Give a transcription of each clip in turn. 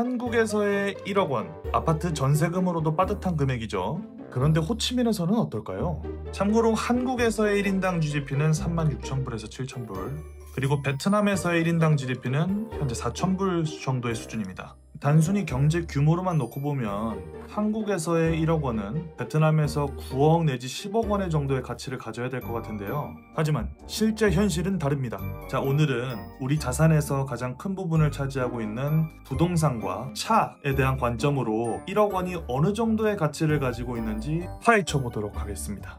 한국에서의 1억 원, 아파트 전세금으로도 빠듯한 금액이죠. 그런데 호치민에서는 어떨까요? 참고로 한국에서의 1인당 GDP는 36,000불에서 7,000불, 그리고 베트남에서의 1인당 GDP는 현재 4,000불 정도의 수준입니다. 단순히 경제 규모로만 놓고 보면 한국에서의 1억 원은 베트남에서 9억 내지 10억 원의 정도의 가치를 가져야 될 것 같은데요. 하지만 실제 현실은 다릅니다. 자, 오늘은 우리 자산에서 가장 큰 부분을 차지하고 있는 부동산과 차에 대한 관점으로 1억 원이 어느 정도의 가치를 가지고 있는지 파헤쳐 보도록 하겠습니다.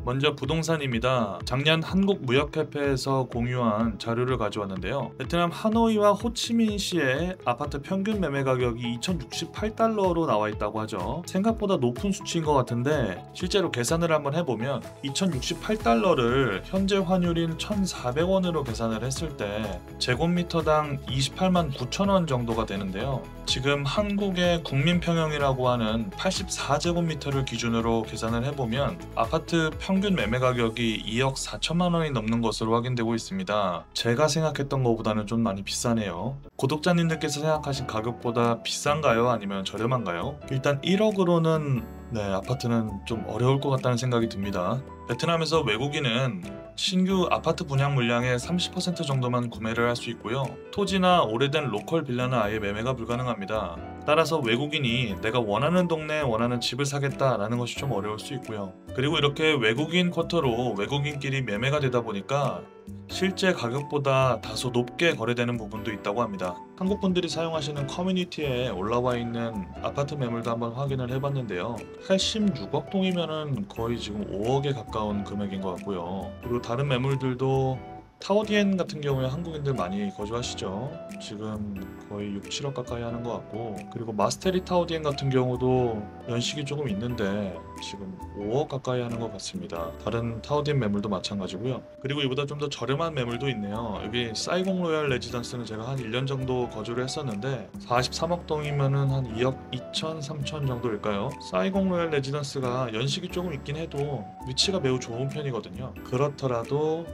먼저 부동산입니다. 작년 한국무역협회에서 공유한 자료를 가져왔는데요. 베트남 하노이와 호치민시의 아파트 평균 매매 가격이 2,068달러로 나와 있다고 하죠. 생각보다 높은 수치인 것 같은데 실제로 계산을 한번 해보면 2,068달러를 현재 환율인 1,400원으로 계산을 했을 때 제곱미터당 28만 9천 원 정도가 되는데요. 지금 한국의 국민평형이라고 하는 84제곱미터를 기준으로 계산을 해보면 아파트 평균 매매 가격이 2억 4천만 원이 넘는 것으로 확인되고 있습니다. 제가 생각했던 것보다는 좀 많이 비싸네요. 구독자님들께서 생각하신 가격보다 비싼가요? 아니면 저렴한가요? 일단 1억으로는 아파트는 좀 어려울 것 같다는 생각이 듭니다. 베트남에서 외국인은 신규 아파트 분양 물량의 30% 정도만 구매를 할 수 있고요. 토지나 오래된 로컬 빌라는 아예 매매가 불가능합니다. 따라서 외국인이 내가 원하는 동네에 원하는 집을 사겠다라는 것이 좀 어려울 수 있고요. 그리고 이렇게 외국인 쿼터로 외국인끼리 매매가 되다 보니까 실제 가격보다 다소 높게 거래되는 부분도 있다고 합니다. 한국 분들이 사용하시는 커뮤니티에 올라와 있는 아파트 매물도 한번 확인을 해봤는데요. 86억 동이면은 거의 지금 5억에 가까운 금액인 것 같고요. 그리고 다른 매물들도 타워디엔 같은 경우에 한국인들 많이 거주하시죠. 지금 거의 6, 7억 가까이 하는 것 같고, 그리고 마스테리 타워디엔 같은 경우도 연식이 조금 있는데 지금 5억 가까이 하는 것 같습니다. 다른 타워디엔 매물도 마찬가지고요. 그리고 이보다 좀 더 저렴한 매물도 있네요. 여기 사이공 로얄 레지던스는 제가 한 1년 정도 거주를 했었는데 43억 동이면은 한 2억 2천, 3천 정도일까요? 사이공 로얄 레지던스가 연식이 조금 있긴 해도 위치가 매우 좋은 편이거든요. 그렇더라도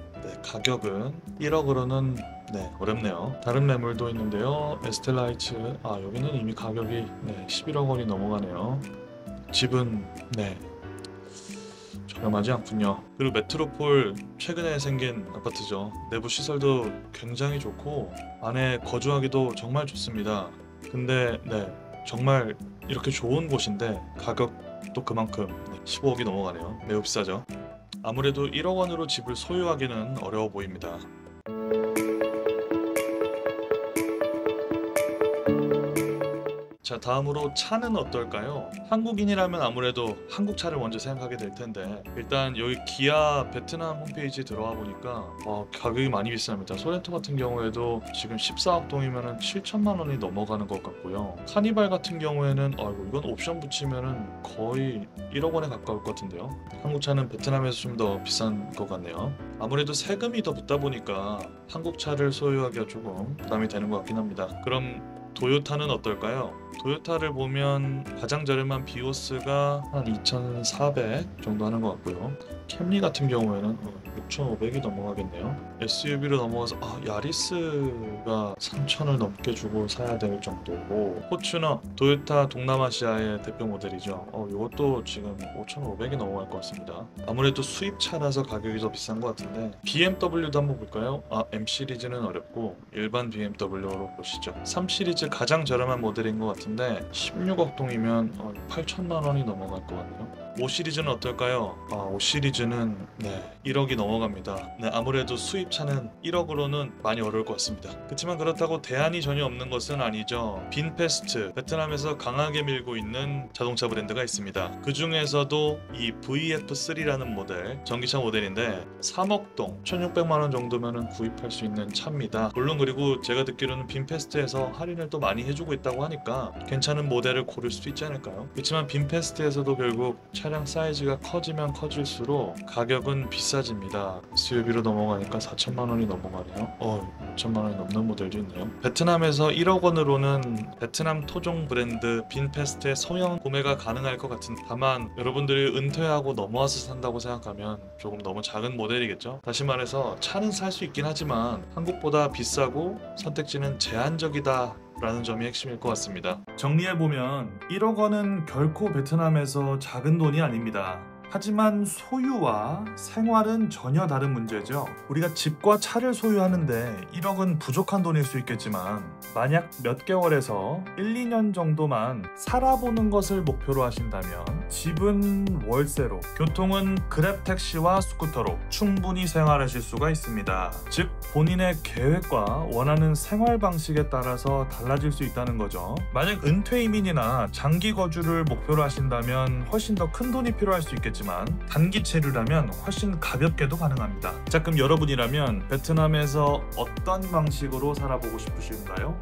가격은 1억으로는 어렵네요. 다른 매물도 있는데요. 에스텔라이츠, 여기는 이미 가격이 11억 원이 넘어가네요. 집은 저렴하지 않군요. 그리고 메트로폴 최근에 생긴 아파트죠. 내부 시설도 굉장히 좋고 안에 거주하기도 정말 좋습니다. 근데 정말 이렇게 좋은 곳인데 가격도 그만큼 15억이 넘어가네요. 매우 비싸죠. 아무래도 1억 원으로 집을 소유하기는 어려워 보입니다. 자, 다음으로 차는 어떨까요? 한국인이라면 아무래도 한국 차를 먼저 생각하게 될 텐데 일단 여기 기아 베트남 홈페이지 들어와 보니까 가격이 많이 비쌉니다. 소렌토 같은 경우에도 지금 14억 동이면 7천만 원이 넘어가는 것 같고요. 카니발 같은 경우에는 이건 옵션 붙이면 거의 1억 원에 가까울 것 같은데요. 한국 차는 베트남에서 좀 더 비싼 것 같네요. 아무래도 세금이 더 붙다 보니까 한국 차를 소유하기가 조금 부담이 되는 것 같긴 합니다. 그럼 도요타는 어떨까요? 도요타를 보면 가장 저렴한 비오스가 한 2,400 정도 하는 것 같고요. 캠리 같은 경우에는 6,500이 넘어가겠네요. SUV로 넘어가서 야리스가 3,000을 넘게 주고 사야 될 정도고, 포추너, 도요타 동남아시아의 대표 모델이죠. 이것도 지금 5,500이 넘어갈 것 같습니다. 아무래도 수입차라서 가격이 더 비싼 것 같은데 BMW도 한번 볼까요? M 시리즈는 어렵고 일반 BMW로 보시죠. 3 시리즈 가장 저렴한 모델인 것 같은데 16억 동이면 8천만 원이 넘어갈 것 같네요. 5 시리즈는 어떨까요? 5 시리즈는 1억이 넘어갑니다. 아무래도 수입차는 1억으로는 많이 어려울 것 같습니다. 그렇지만 그렇다고 대안이 전혀 없는 것은 아니죠. 빈페스트, 베트남에서 강하게 밀고 있는 자동차 브랜드가 있습니다. 그 중에서도 이 VF3라는 모델, 전기차 모델인데 3억 동, 1,600만 원 정도면 구입할 수 있는 차입니다. 물론 그리고 제가 듣기로는 빈페스트에서 할인을 또 많이 해주고 있다고 하니까 괜찮은 모델을 고를 수도 있지 않을까요? 그렇지만 빈페스트에서도 결국 차량 사이즈가 커지면 커질수록 가격은 비싸집니다. SUV로 넘어가니까 4천만 원이 넘어가네요. 5천만 원이 넘는 모델도 있네요. 베트남에서 1억 원으로는 베트남 토종 브랜드 빈페스트의 소형 구매가 가능할 것 같은, 다만 여러분들이 은퇴하고 넘어와서 산다고 생각하면 조금 너무 작은 모델이겠죠. 다시 말해서 차는 살 수 있긴 하지만 한국보다 비싸고 선택지는 제한적이다 라는 점이 핵심일 것 같습니다. 정리해보면 1억 원은 결코 베트남에서 작은 돈이 아닙니다. 하지만 소유와 생활은 전혀 다른 문제죠. 우리가 집과 차를 소유하는데 1억은 부족한 돈일 수 있겠지만 만약 몇 개월에서 1, 2년 정도만 살아보는 것을 목표로 하신다면 집은 월세로, 교통은 그랩 택시와 스쿠터로 충분히 생활하실 수가 있습니다. 즉 본인의 계획과 원하는 생활 방식에 따라서 달라질 수 있다는 거죠. 만약 은퇴 이민이나 장기 거주를 목표로 하신다면 훨씬 더 큰 돈이 필요할 수 있겠지만 단기 체류라면 훨씬 가볍게도 가능합니다. 자, 그럼 여러분이라면 베트남에서 어떤 방식으로 살아보고 싶으신가요?